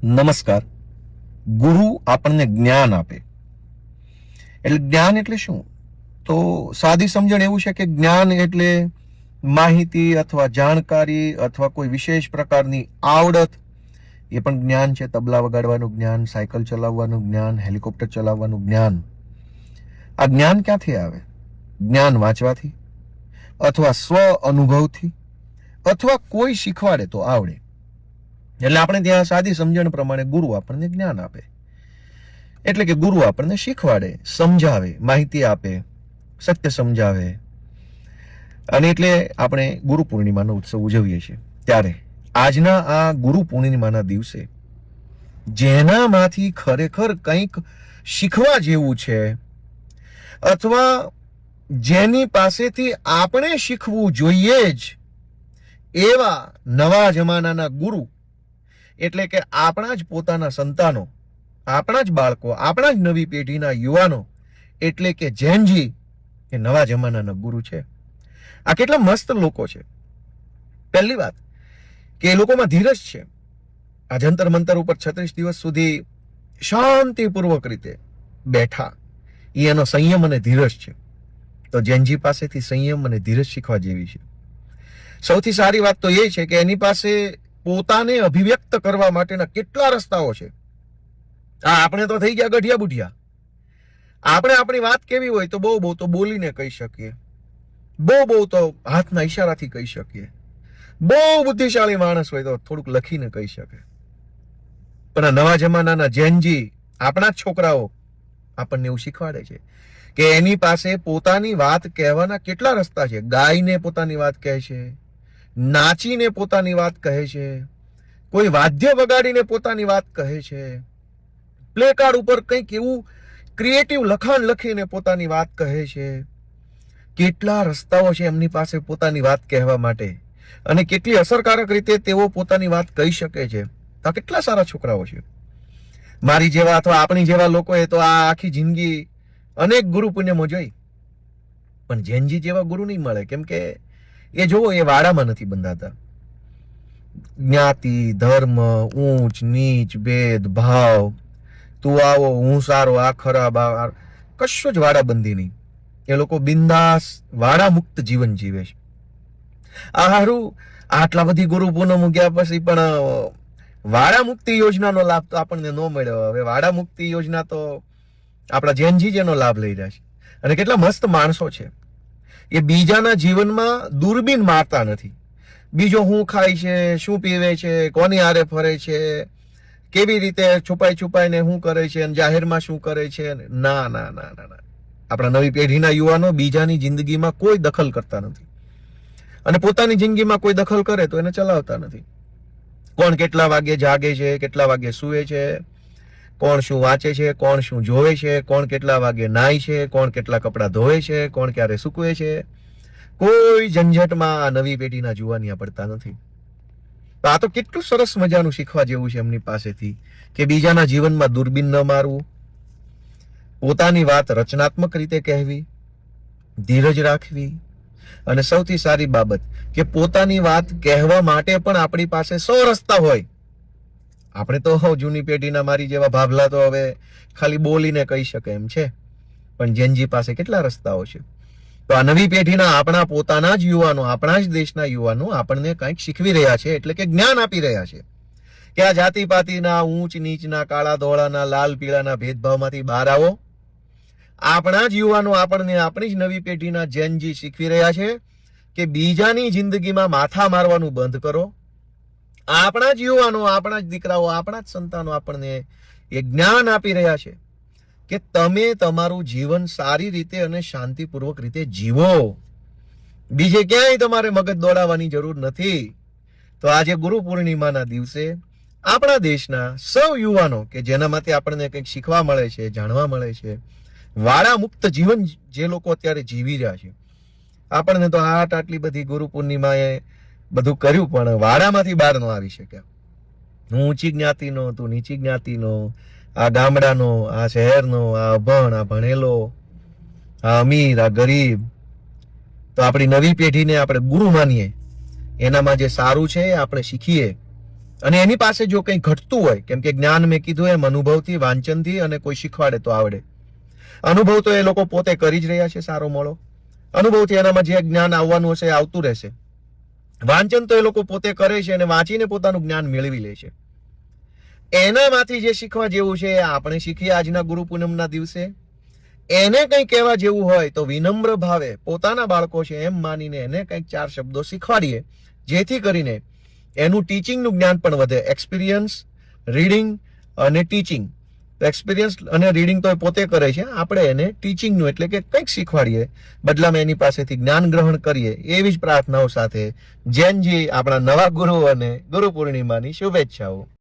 નમસ્કાર. ગુરુ આપણને જ્ઞાન આપે. એટલે જ્ઞાન એટલે શું? તો સાદી સમજણ એવું છે કે જ્ઞાન એટલે માહિતી અથવા જાણકારી અથવા કોઈ વિશેષ પ્રકારની આવડત. એ પણ જ્ઞાન છે. તબલા વગાડવાનું જ્ઞાન, સાયકલ ચલાવવાનું જ્ઞાન, હેલિકોપ્ટર ચલાવવાનું જ્ઞાન. આ જ્ઞાન ક્યાંથી આવે? જ્ઞાન વાંચવાથી અથવા સ્વ અનુભવથી અથવા કોઈ શીખવાડે તો આવડે. એટલે આપણે ત્યાં સાદી સમજણ પ્રમાણે ગુરુ આપણને જ્ઞાન આપે. એટલે કે ગુરુ આપણને શીખવાડે, સમજાવે, માહિતી આપે, સત્ય સમજાવે. અને એટલે આપણે ગુરુ પૂર્ણિમાનો ઉત્સવ ઉજવીએ છીએ. ત્યારે આજના આ ગુરુ પૂર્ણિમાના દિવસે જેનામાંથી ખરેખર કંઈક શીખવા જેવું છે અથવા જેની પાસેથી આપણે શીખવું જોઈએ જ એવા નવા જમાનાના ગુરુ, એટલે કે આપણા જ પોતાના સંતાનો, આપણા જ બાળકો, આપણા જ નવી પેઢીના યુવાનો, એટલે કે જેનજી એ નવા જમાનાના ગુરુ છે. આ કેટલા મસ્ત લોકો છે. પહેલી વાત કે એ લોકોમાં ધીરજ છે. આ જંતર મંતર ઉપર 36 દિવસ સુધી શાંતિપૂર્વક રીતે બેઠા, એ એનો સંયમ અને ધીરજ છે. તો જેનજી પાસેથી સંયમ અને ધીરજ શીખવા જેવી છે. સૌથી સારી વાત તો એ છે કે એની પાસે પોતાને અભિવ્યક્ત કરવા માટેના કેટલા રસ્તાઓ છે. આપણે તો થઈ ગયા ગઢિયા બુઢિયા. આપણે આપણી વાત કેવી હોય તો બહુ તો બોલીને કહી શકીએ, બહુ તો હાથના ઈશારાથી કહી શકીએ, બહુ બુદ્ધિશાળી માણસ હોય તો થોડુંક લખીને કહી શકે. પણ આ નવા જમાનાના જેનજી, આપણા જ છોકરાઓ આપણને એવું શીખવાડે છે કે એની પાસે પોતાની વાત કહેવાના કેટલા રસ્તા છે. ગાઈને પોતાની વાત કહે છે, નાચીને પોતાની વાત કહે છે, કોઈ વાદ્ય વગાડીને પોતાની વાત કહે છે, પ્લે કાર્ડ ઉપર કંઈક એવું ક્રિએટિવ લખાણ લખીને પોતાની વાત કહે છે. કેટલા રસ્તાઓ છે એમની પાસે પોતાની વાત કહેવા માટે, અને કેટલી અસરકારક રીતે તેઓ પોતાની વાત કહી શકે છે. આ કેટલા સારા છોકરાઓ છે. મારી જેવા અથવા આપણી જેવા લોકોએ તો આ આખી જિંદગી અનેક ગુરુ પુણ્યમો જોઈ, પણ જેનજી જેવા ગુરુ નહીં મળે. કેમ કે એ જોવો, એ વાડામાં નથી બંધાતા. જ્ઞાતિ, ધર્મ, ઊંચ નીચ, ભેદ ભાવ, તું આવો હું સારો, આ ખરાબ, આ કશું જ વાડાબંધી નહીં. એ લોકો બિંદાસ વાડા મુક્ત જીવન જીવે છે. આ હારું આટલા બધી ગુરુ પૂનમ ગયા પછી પણ વાડા મુક્તિ યોજનાનો લાભ તો આપણને ન મળ્યો. હવે વાડા મુક્તિ યોજના તો આપણા જેનજી જેનો લાભ લઈ રહ્યા છે. અને કેટલા મસ્ત માણસો છે. એ બીજાના જીવનમાં દૂરબીન મારતા નથી. બીજો શું ખાય છે, શું પીવે છે, કોની આરે ફરે છે, કેવી રીતે છુપાઈને શું કરે છે, અને જાહેરમાં શું કરે છે. ના ના ના ના ના. આપણા નવી પેઢીના યુવાનો બીજાની જિંદગીમાં કોઈ દખલ કરતા નથી, અને પોતાની જિંદગીમાં કોઈ દખલ કરે તો એને ચલાવતા નથી. કોણ કેટલા વાગે જાગે છે, કેટલા વાગે સૂવે છે, કોણ શું વાંચે છે, કોણ શું જોવે છે, કોણ કેટલા વાગે નાય છે, કોણ કેટલા કપડાં ધોવે છે, કોણ ક્યારે સૂકવે છે, કોઈ ઝંઝટમાં આ નવી પેઢીના જુવાનિયા પડતા નથી. તો આ તો કેટલું સરસ મજાનું શીખવા જેવું છે એમની પાસેથી કે બીજાના જીવનમાં દૂરબીન ન મારવું, પોતાની વાત રચનાત્મક રીતે કહેવી, ધીરજ રાખવી, અને સૌથી સારી બાબત કે પોતાની વાત કહેવા માટે પણ આપણી પાસે 100 રસ્તા હોય. આપણે તો જૂની પેઢીના મારી જેવા ભાભલા તો હવે ખાલી બોલીને કહી શકે એમ છે, પણ જેનજી પાસે કેટલા રસ્તાઓ છે. તો આ નવી પેઢીના આપણા પોતાના જ યુવાનો, આપણા જ દેશના યુવાનો આપણને કંઈક શીખવી રહ્યા છે, એટલે કે જ્ઞાન આપી રહ્યા છે કે આ જાતિપાતિના, ઊંચ નીચના, કાળા ધોળાના, લાલ પીળાના ભેદભાવમાંથી બહાર આવો. આપણા જ યુવાનો આપણને આપણી જ નવી પેઢીના જેનજી શીખવી રહ્યા છે કે બીજાની જિંદગીમાં માથા મારવાનું બંધ કરો. આપણા જ યુવાનો, આપણા જ દીકરાઓ, આપણા જ સંતાનો આપણને એ જ્ઞાન આપી રહ્યા છે કે તમે તમારું જીવન સારી રીતે અને શાંતિપૂર્વક રીતે જીવો. બીજે ક્યાંય તમારે મગજ દોડાવવાની જરૂર નથી. તો આજે ગુરુ પૂર્ણિમાના દિવસે આપણા દેશના સૌ યુવાનો કે જેનામાંથી આપણને કંઈક શીખવા મળે છે, જાણવા મળે છે, વાડા મુક્ત જીવન જે લોકો અત્યારે જીવી રહ્યા છે. આપણને તો આટલી બધી ગુરુ પૂર્ણિમાએ બધું કર્યું, પણ વાડામાંથી બહાર ન આવી શક્યા. હું ઊંચી જ્ઞાતિનો, તું નીચી જ્ઞાતિનો, આ ગામડાનો, આ શહેરનો, આ અભણ, આ ભણેલો, આ અમીર, આ ગરીબ. તો આપણી નવી પેઢીને આપણે ગુરુ માનીએ, એનામાં જે સારું છે આપણે શીખીએ, અને એની પાસે જો કંઈ ઘટતું હોય, કેમ કે જ્ઞાન મેં કીધું એમ અનુભવથી, વાંચનથી અને કોઈ શીખવાડે તો આવડે. અનુભવ તો એ લોકો પોતે કરી જ રહ્યા છે સારો મોળો. અનુભવથી એનામાં જે જ્ઞાન આવવાનું હશે એ આવતું રહેશે. વાંચન તો એ લોકો પોતે કરે છે અને વાંચીને પોતાનું જ્ઞાન મેળવી લે છે. એનામાંથી જે શીખવા જેવું છે એ આપણે શીખીએ આજના ગુરુ પૂનમના દિવસે. એને કંઈ કહેવા જેવું હોય તો વિનમ્ર ભાવે પોતાના બાળકો છે એમ માનીને એને કંઈક 4 શબ્દો શીખવાડીએ, જેથી કરીને એનું ટીચિંગનું જ્ઞાન પણ વધે. એક્સપિરિયન્સ, રીડિંગ અને ટીચિંગ. એક્સપિરિયન્સ અને રીડિંગ તો એ પોતે કરે છે, આપણે એને ટીચિંગનું એટલે કે કંઈક શીખવાડીએ, બદલામાં એની પાસેથી જ્ઞાન ગ્રહણ કરીએ, એવી જ પ્રાર્થનાઓ સાથે જૈનજી આપણા નવા ગુરુ અને ગુરુ પૂર્ણિમાની શુભેચ્છાઓ.